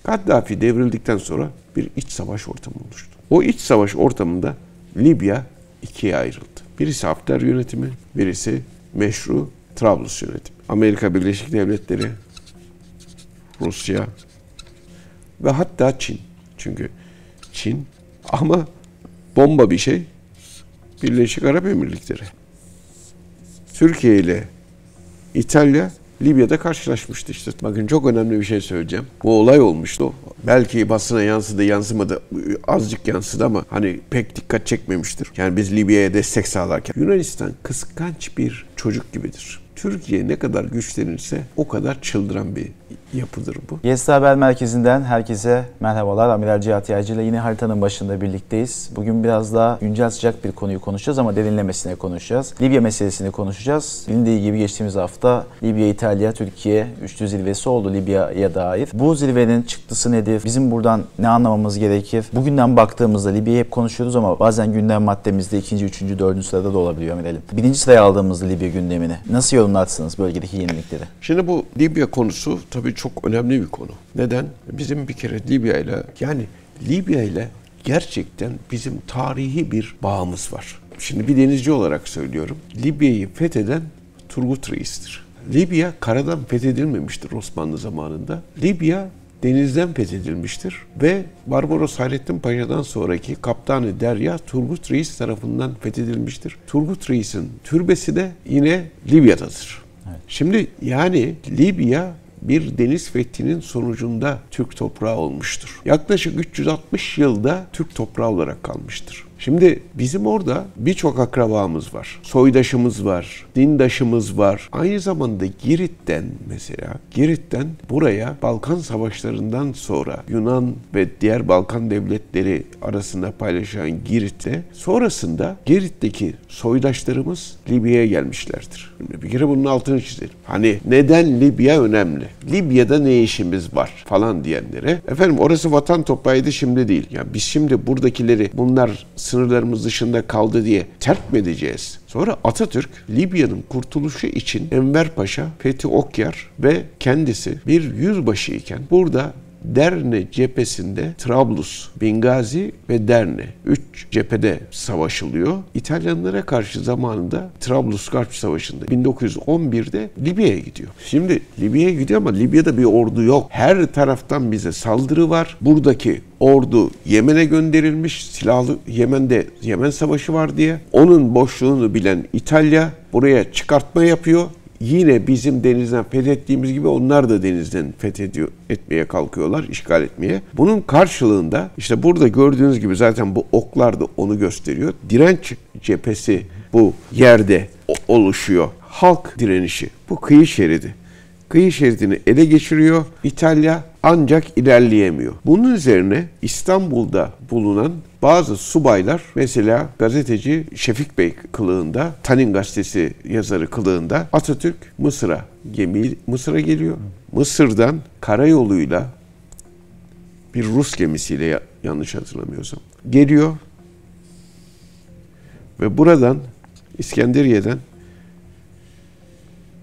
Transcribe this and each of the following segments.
Kaddafi devrildikten sonra bir iç savaş ortamı oluştu. O iç savaş ortamında Libya ikiye ayrıldı. Birisi Hafter yönetimi, birisi meşru Trablus yönetimi. Amerika Birleşik Devletleri, Rusya ve hatta Çin. Çünkü Çin ama bomba bir şey Birleşik Arap Emirlikleri. Türkiye ile İtalya Libya'da karşılaşmıştı işte. Bakın çok önemli bir şey söyleyeceğim. Bu olay olmuştu. Belki basına yansıdı, yansımadı. Azıcık yansıdı ama hani pek dikkat çekmemiştir. Yani biz Libya'ya destek sağlarken. Yunanistan kıskanç bir çocuk gibidir. Türkiye ne kadar güçlenirse o kadar çıldıran bir yapıdır bu. YST Haber Merkezi'nden herkese merhabalar. Amiral Cihat Yaycı ile yine haritanın başında birlikteyiz. Bugün biraz daha güncel sıcak bir konuyu konuşacağız ama derinlemesine konuşacağız. Libya meselesini konuşacağız. Bilindiği gibi geçtiğimiz hafta Libya, İtalya, Türkiye üçlü zirvesi oldu Libya'ya dair. Bu zirvenin çıktısı nedir? Bizim buradan ne anlamamız gerekir? Bugünden baktığımızda Libya'yı hep konuşuyoruz ama bazen gündem maddemizde 2., 3., 4. sırada da olabiliyor Amiral'im. 1. sıraya aldığımızda Libya gündemini nasıl yorumlarsınız bölgedeki yenilikleri? Şimdi bu Libya konusu tabii çok önemli bir konu. Neden? Bizim bir kere Libya ile gerçekten bizim tarihi bir bağımız var. Şimdi bir denizci olarak söylüyorum. Libya'yı fetheden Turgut Reis'tir. Libya karadan fethedilmemiştir Osmanlı zamanında. Libya denizden fethedilmiştir ve Barbaros Hayrettin Paşa'dan sonraki Kaptanı Derya Turgut Reis tarafından fethedilmiştir. Turgut Reis'in türbesi de yine Libya'dadır. Evet. Şimdi yani Libya bir deniz fethinin sonucunda Türk toprağı olmuştur. Yaklaşık 360 yılda Türk toprağı olarak kalmıştır. Şimdi bizim orada birçok akrabamız var. Soydaşımız var, dindaşımız var. Aynı zamanda Girit'ten buraya Balkan Savaşlarından sonra Yunan ve diğer Balkan devletleri arasında paylaşan Girit'te sonrasında Girit'teki soydaşlarımız Libya'ya gelmişlerdir. Şimdi bir kere bunun altını çizelim. Hani neden Libya önemli? Libya'da ne işimiz var falan diyenlere. Efendim orası vatan toprağıydı, şimdi değil. Yani biz şimdi buradakileri bunlar sınırlarımız dışında kaldı diye terk mi edeceğiz? Sonra Atatürk Libya'nın kurtuluşu için Enver Paşa, Fethi Okyar ve kendisi bir yüzbaşı iken burada Derne cephesinde Trablus, Bingazi ve Derne 3 cephede savaşılıyor. İtalyanlara karşı zamanında Trablus-Garp Savaşı'nda 1911'de Libya'ya gidiyor. Şimdi Libya'ya gidiyor ama Libya'da bir ordu yok. Her taraftan bize saldırı var. Buradaki ordu Yemen'e gönderilmiş. Silahlı Yemen Savaşı var diye. Onun boşluğunu bilen İtalya buraya çıkartma yapıyor. Yine bizim denizden fethettiğimiz gibi onlar da denizden etmeye kalkıyorlar, işgal etmeye. Bunun karşılığında işte burada gördüğünüz gibi zaten bu oklar da onu gösteriyor. Direnç cephesi bu yerde oluşuyor. Halk direnişi, bu kıyı şeridi. Kıyı şeridini ele geçiriyor. İtalya ancak ilerleyemiyor. Bunun üzerine İstanbul'da bulunan bazı subaylar, mesela gazeteci Şefik Bey kılığında, Tanin gazetesi yazarı kılığında Atatürk Mısır'a geliyor. Mısır'dan karayoluyla bir Rus gemisiyle yanlış hatırlamıyorsam geliyor ve buradan İskenderiye'den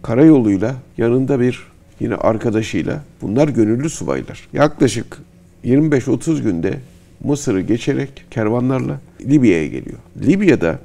karayoluyla yanında bir yine arkadaşıyla, bunlar gönüllü subaylar, yaklaşık 25-30 günde Mısır'ı geçerek kervanlarla Libya'ya geliyor. Libya'da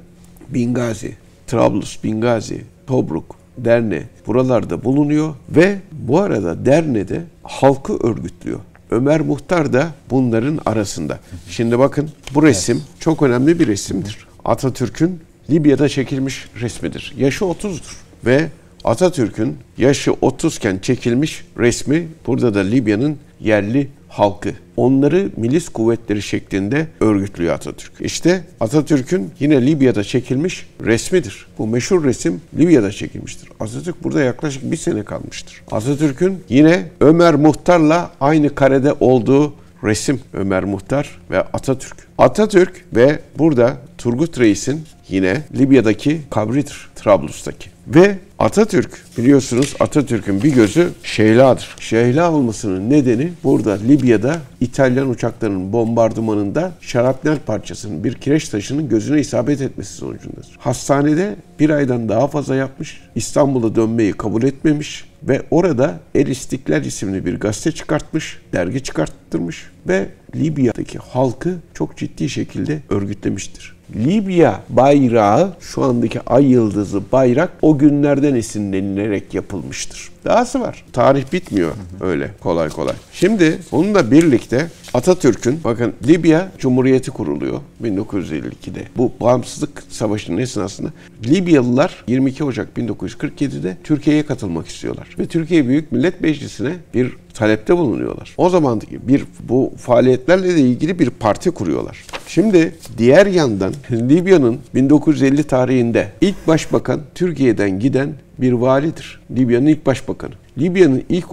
Bingazi, Trablus, Bingazi, Tobruk, Derne buralarda bulunuyor ve bu arada Derne'de halkı örgütlüyor. Ömer Muhtar da bunların arasında. Şimdi bakın bu resim çok önemli bir resimdir. Atatürk'ün Libya'da çekilmiş resmidir. Yaşı 30'dur ve Atatürk'ün yaşı 30 iken çekilmiş resmi burada da Libya'nın yerli halkı. Onları milis kuvvetleri şeklinde örgütlüyor Atatürk. İşte Atatürk'ün yine Libya'da çekilmiş resmidir. Bu meşhur resim Libya'da çekilmiştir. Atatürk burada yaklaşık 1 sene kalmıştır. Atatürk'ün yine Ömer Muhtar'la aynı karede olduğu resim, Ömer Muhtar ve Atatürk. Atatürk ve burada Turgut Reis'in yine Libya'daki kabridir, Trablus'taki. Ve Atatürk, biliyorsunuz Atatürk'ün bir gözü Şeyla'dır. Şeyla olmasının nedeni burada Libya'da İtalyan uçaklarının bombardımanında şarapnel parçasının, bir kireç taşının gözüne isabet etmesi sonucundadır. Hastanede 1 aydan daha fazla yapmış, İstanbul'a dönmeyi kabul etmemiş ve orada El İstiklal isimli bir gazete çıkartmış, dergi çıkarttırmış ve Libya'daki halkı çok ciddi şekilde örgütlemiştir. Libya bayrağı, şu andaki ay yıldızı bayrak o günlerden esinlenilerek yapılmıştır. Dahası var. Tarih bitmiyor öyle kolay kolay. Şimdi bununla birlikte Atatürk'ün, bakın Libya Cumhuriyeti kuruluyor 1952'de. Bu bağımsızlık savaşının esnasında Libyalılar 22 Ocak 1947'de Türkiye'ye katılmak istiyorlar. Ve Türkiye Büyük Millet Meclisi'ne bir talepte bulunuyorlar. O zaman bu faaliyetlerle de ilgili bir parti kuruyorlar. Şimdi diğer yandan Libya'nın 1950 tarihinde ilk başbakan Türkiye'den giden bir validir. Libya'nın ilk başbakanı. Libya'nın ilk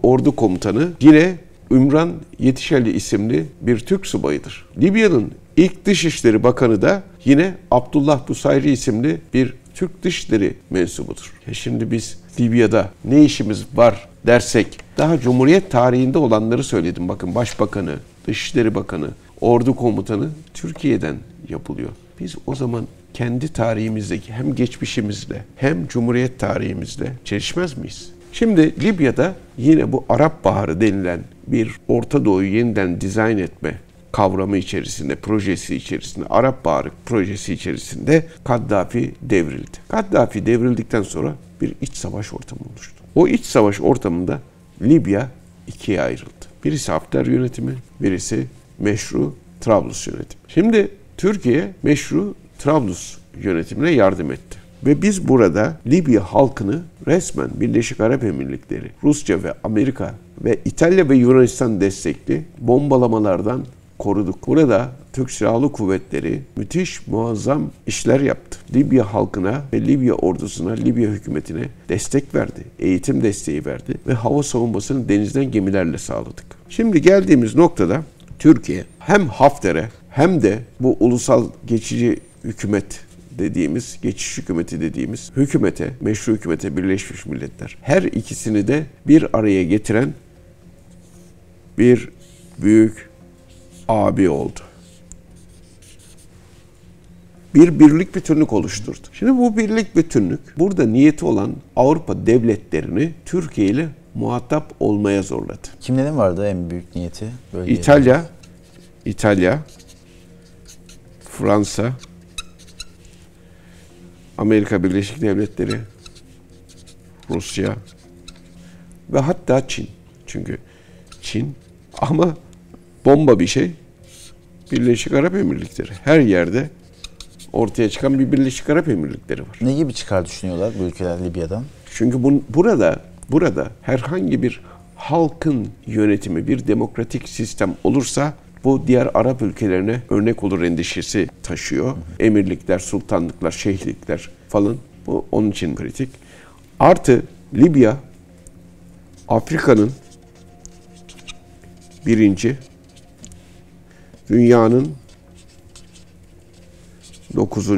ordu komutanı yine Ümran Yetişeli isimli bir Türk subayıdır. Libya'nın ilk Dışişleri Bakanı da yine Abdullah Busayri isimli bir Türk Dışişleri mensubudur. Şimdi biz Libya'da ne işimiz var dersek, daha Cumhuriyet tarihinde olanları söyledim. Bakın Başbakanı, Dışişleri Bakanı, Ordu Komutanı Türkiye'den yapılıyor. Biz o zaman kendi tarihimizdeki hem geçmişimizle hem Cumhuriyet tarihimizle çelişmez miyiz? Şimdi Libya'da yine bu Arap Baharı denilen bir Orta Doğu'yu yeniden dizayn etme kavramı içerisinde, projesi içerisinde, Arap Baharı projesi içerisinde Kaddafi devrildi. Kaddafi devrildikten sonra bir iç savaş ortamı oluştu. O iç savaş ortamında Libya ikiye ayrıldı. Birisi Hafter yönetimi, birisi meşru Trablus yönetimi. Şimdi Türkiye meşru Trablus yönetimine yardım etti. Ve biz burada Libya halkını resmen Birleşik Arap Emirlikleri, Rusya ve Amerika ve İtalya ve Yunanistan destekli bombalamalardan koruduk. Burada Türk Silahlı Kuvvetleri müthiş, muazzam işler yaptı. Libya halkına ve Libya ordusuna, Libya hükümetine destek verdi. Eğitim desteği verdi ve hava savunmasını denizden gemilerle sağladık. Şimdi geldiğimiz noktada Türkiye hem Hafter'e hem de bu ulusal geçici hükümet dediğimiz, geçiş hükümeti dediğimiz hükümete, meşru hükümete Birleşmiş Milletler, her ikisini de bir araya getiren bir büyük abi oldu. Bir birlik bütünlük oluşturdu. Şimdi bu birlik bütünlük burada niyeti olan Avrupa devletlerini Türkiye ile muhatap olmaya zorladı. Kimlerin vardı en büyük niyeti? İtalya, Fransa, Amerika Birleşik Devletleri, Rusya ve hatta Çin. Çünkü Çin ama bomba bir şey. Birleşik Arap Emirlikleri. Her yerde ortaya çıkan bir Birleşik Arap Emirlikleri var. Ne gibi çıkar düşünüyorlar bu ülkeler Libya'dan? Çünkü burada herhangi bir halkın yönetimi, bir demokratik sistem olursa bu diğer Arap ülkelerine örnek olur endişesi taşıyor. Emirlikler, sultanlıklar, şeyhlikler falan. Bu onun için kritik. Artı Libya, Afrika'nın birinci, dünyanın 9.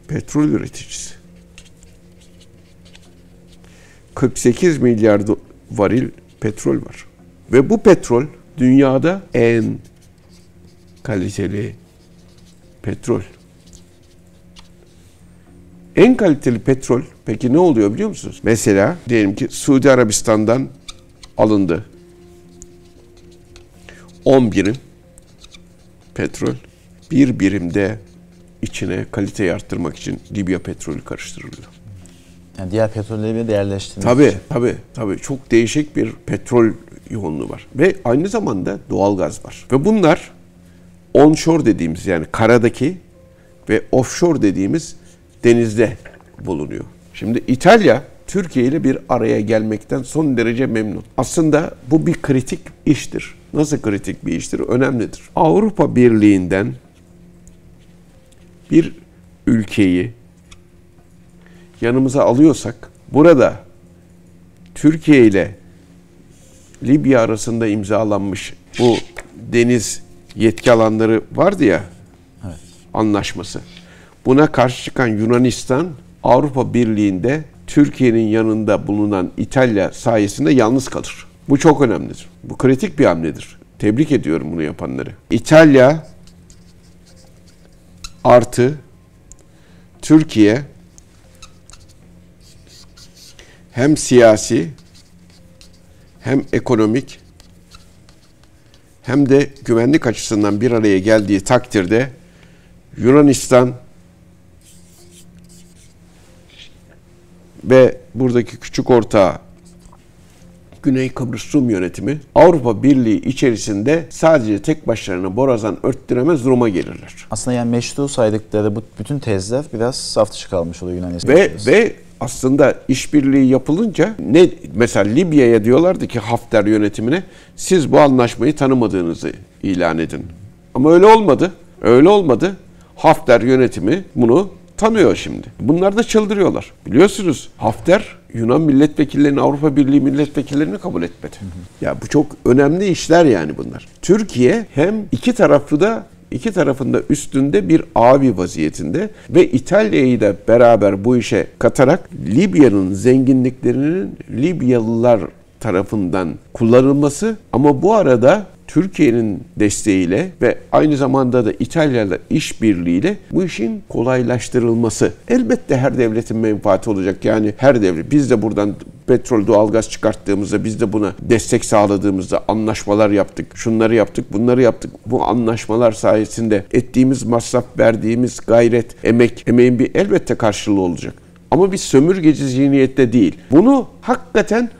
petrol üreticisi. 48 milyar varil petrol var. Ve bu petrol dünyada en kaliteli petrol. En kaliteli petrol peki ne oluyor biliyor musunuz? Mesela diyelim ki Suudi Arabistan'dan alındı 10 birim petrol. Bir birimde içine kaliteyi arttırmak için Libya petrolü karıştırılıyor. Yani diğer petrolleri bir değerleştirmek için. Tabii. Çok değişik bir petrol yoğunluğu var. Ve aynı zamanda doğalgaz var. Ve bunlar onshore dediğimiz, yani karadaki ve offshore dediğimiz denizde bulunuyor. Şimdi İtalya Türkiye ile bir araya gelmekten son derece memnun. Aslında bu bir kritik iştir. Nasıl kritik bir iştir? Önemlidir. Avrupa Birliği'nden bir ülkeyi yanımıza alıyorsak, burada Türkiye ile Libya arasında imzalanmış bu deniz yetki alanları vardı ya, evet, anlaşması. Buna karşı çıkan Yunanistan, Avrupa Birliği'nde Türkiye'nin yanında bulunan İtalya sayesinde yalnız kalır. Bu çok önemlidir. Bu kritik bir hamledir. Tebrik ediyorum bunu yapanları. İtalya artı Türkiye hem siyasi hem ekonomik hem de güvenlik açısından bir araya geldiği takdirde Yunanistan ve buradaki küçük ortağı Güney Kıbrıs Rum yönetimi Avrupa Birliği içerisinde sadece tek başlarına borazan örttüremez duruma gelirler. Aslında yani meşru saydıkları bu bütün tezler biraz saf dışı kalmış oluyor Yunanistan. Ve aslında işbirliği yapılınca mesela Libya'ya diyorlardı ki Hafter yönetimine siz bu anlaşmayı tanımadığınızı ilan edin. Ama öyle olmadı. Öyle olmadı. Hafter yönetimi bunu tanıyor şimdi. Bunlar da çıldırıyorlar. Biliyorsunuz Hafter Yunan milletvekillerini, Avrupa Birliği milletvekillerini kabul etmedi. Ya bu çok önemli işler yani bunlar. Türkiye hem iki tarafın da üstünde bir abi vaziyetinde ve İtalya'yı da beraber bu işe katarak Libya'nın zenginliklerinin Libyalılar tarafından kullanılması ama bu arada Türkiye'nin desteğiyle ve aynı zamanda da İtalya'yla işbirliğiyle bu işin kolaylaştırılması. Elbette her devletin menfaati olacak. Yani her devlet, biz de buradan petrol, doğalgaz çıkarttığımızda, biz de buna destek sağladığımızda anlaşmalar yaptık. Şunları yaptık, bunları yaptık. Bu anlaşmalar sayesinde ettiğimiz masraf, verdiğimiz gayret, emeğin bir elbette karşılığı olacak. Ama bir sömürgeci zihniyette değil. Bunu hakikaten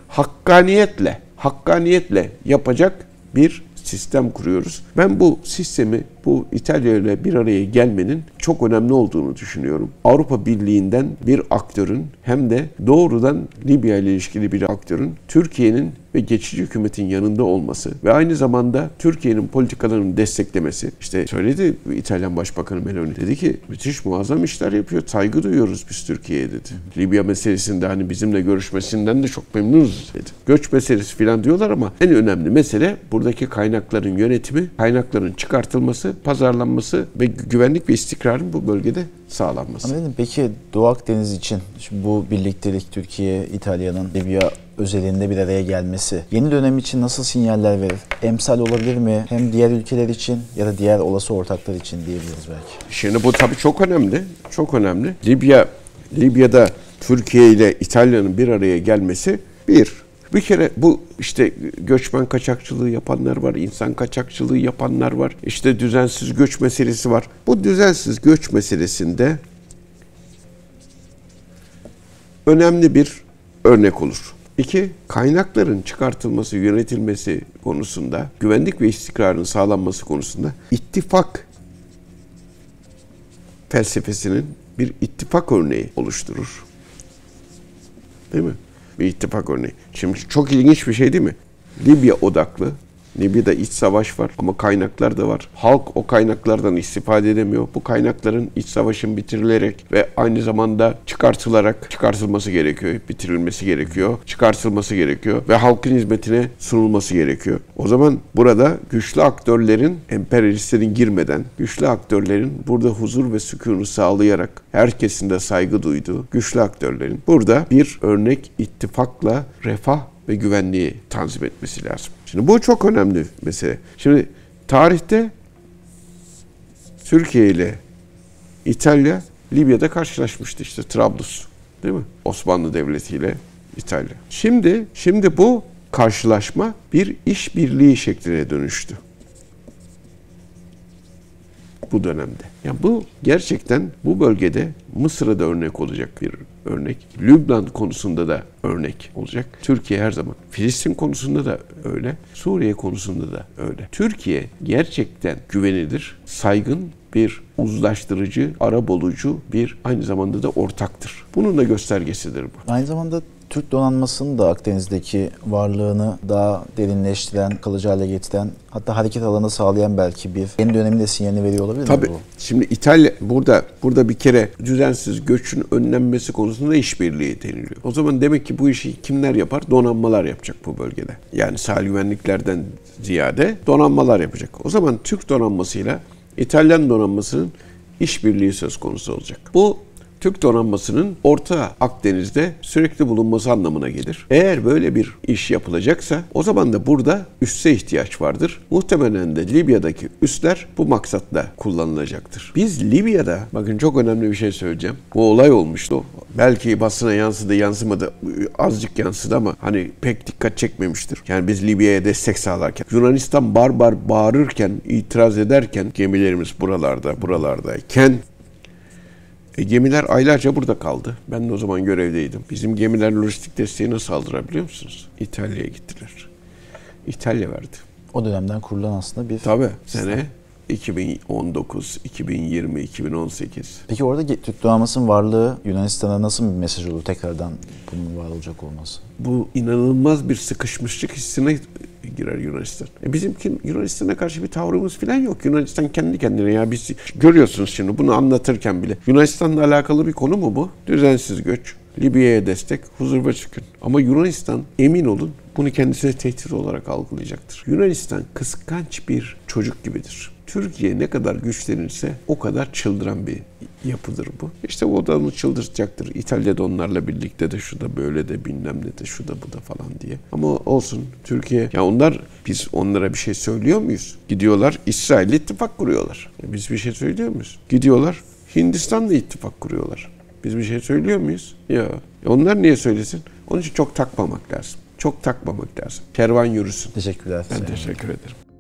hakkaniyetle yapacak bir sistem kuruyoruz. Ben bu sistemi, bu İtalya ile bir araya gelmenin çok önemli olduğunu düşünüyorum. Avrupa Birliği'nden bir aktörün hem de doğrudan Libya ile ilişkili bir aktörün Türkiye'nin ve geçici hükümetin yanında olması ve aynı zamanda Türkiye'nin politikalarını desteklemesi. İşte söyledi İtalyan Başbakanı Meloni, dedi ki müthiş muazzam işler yapıyor. Saygı duyuyoruz biz Türkiye'ye dedi. Libya meselesinde hani bizimle görüşmesinden de çok memnunuz dedi. Göç meselesi falan diyorlar ama en önemli mesele buradaki kaynakların yönetimi, kaynakların çıkartılması, pazarlanması ve güvenlik ve istikrarın bu bölgede sağlanması. Anladım. Peki Doğu Akdeniz için şimdi bu birliktelik Türkiye, İtalya'nın Libya özelinde bir araya gelmesi yeni dönem için nasıl sinyaller verir? Emsal olabilir mi? Hem diğer ülkeler için ya da diğer olası ortaklar için diyebiliriz belki. Şimdi bu tabii çok önemli. Çok önemli. Libya'da Türkiye ile İtalya'nın bir araya gelmesi bir kere bu işte göçmen kaçakçılığı yapanlar var, insan kaçakçılığı yapanlar var, işte düzensiz göç meselesi var. Bu düzensiz göç meselesinde önemli bir örnek olur. 2. Kaynakların çıkartılması, yönetilmesi konusunda, güvenlik ve istikrarın sağlanması konusunda ittifak felsefesinin bir ittifak örneği oluşturur. Değil mi? Bir ittifak örneği. Şimdi çok ilginç bir şey değil mi? Libya odaklı. Libya'da iç savaş var ama kaynaklar da var. Halk o kaynaklardan istifade edemiyor. Bu kaynakların iç savaşın bitirilerek ve aynı zamanda çıkartılması gerekiyor. Bitirilmesi gerekiyor. Çıkartılması gerekiyor ve halkın hizmetine sunulması gerekiyor. O zaman burada güçlü aktörlerin, emperyalistlerin girmeden, güçlü aktörlerin burada huzur ve sükûnu sağlayarak herkesin de saygı duyduğu güçlü aktörlerin burada bir örnek ittifakla refah ve güvenliği tanzim etmesi lazım. Şimdi bu çok önemli bir mesele. Şimdi tarihte Türkiye ile İtalya Libya'da karşılaşmıştı işte Trablus, değil mi? Osmanlı Devleti ile İtalya. Şimdi bu karşılaşma bir işbirliği şekline dönüştü. Bu dönemde. Yani bu gerçekten bu bölgede Mısır'a da örnek olacak bir örnek. Lübnan konusunda da örnek olacak. Türkiye her zaman. Filistin konusunda da öyle. Suriye konusunda da öyle. Türkiye gerçekten güvenilir, saygın bir uzlaştırıcı, arabulucu bir aynı zamanda da ortaktır. Bunun da göstergesidir bu. Aynı zamanda Türk donanmasının da Akdeniz'deki varlığını daha derinleştiren, kalıcı hale getiren, hatta hareket alanı sağlayan belki bir yeni dönemin de sinyalini veriyor olabilir mi? Tabii. Bu? Şimdi İtalya burada bir kere düzensiz göçün önlenmesi konusunda işbirliği deniliyor. O zaman demek ki bu işi kimler yapar? Donanmalar yapacak bu bölgede. Yani sahil güvenliklerden ziyade donanmalar yapacak. O zaman Türk donanmasıyla İtalyan donanmasının işbirliği söz konusu olacak. Bu Türk donanmasının Orta Akdeniz'de sürekli bulunması anlamına gelir. Eğer böyle bir iş yapılacaksa o zaman da burada üsse ihtiyaç vardır. Muhtemelen de Libya'daki üsler bu maksatla kullanılacaktır. Biz Libya'da, bakın çok önemli bir şey söyleyeceğim. Bu olay olmuştu. Belki basına yansıdı, yansımadı. Azıcık yansıdı ama hani pek dikkat çekmemiştir. Yani biz Libya'ya destek sağlarken, Yunanistan barbar bağırırken, itiraz ederken, gemilerimiz buralardayken gemiler aylarca burada kaldı. Ben de o zaman görevdeydim. Bizim gemiler lojistik desteği nasıl aldılar biliyor musunuz? İtalya'ya gittiler. İtalya verdi. O dönemden kurulan aslında bir... Tabii. Sene 2019, 2020, 2018. Peki orada Türk donanmasının varlığı Yunanistan'a nasıl bir mesaj olur tekrardan bunun var olacak olması? Bu inanılmaz bir sıkışmışlık hissine girer Yunanistan. Bizimki Yunanistan'a karşı bir tavrımız falan yok. Yunanistan kendi kendine ya biz görüyorsunuz şimdi bunu anlatırken bile. Yunanistan'la alakalı bir konu mu bu? Düzensiz göç, Libya'ya destek, huzur ve sükun. Ama Yunanistan emin olun bunu kendisine tehdit olarak algılayacaktır. Yunanistan kıskanç bir çocuk gibidir. Türkiye ne kadar güçlenirse o kadar çıldıran bir yapıdır bu. İşte o da onu çıldırtacaktır. İtalya'da onlarla birlikte de şu da böyle de bilmem ne de şu da bu da falan diye. Ama olsun Türkiye ya biz onlara bir şey söylüyor muyuz? Gidiyorlar İsrail'le ittifak kuruyorlar. Biz bir şey söylüyor muyuz? Gidiyorlar Hindistan'la ittifak kuruyorlar. Biz bir şey söylüyor muyuz? Ya. Onlar niye söylesin? Onun için çok takmamak lazım. Çok takmamak lazım. Kervan yürüsün. Teşekkürler. Ben teşekkür ederim.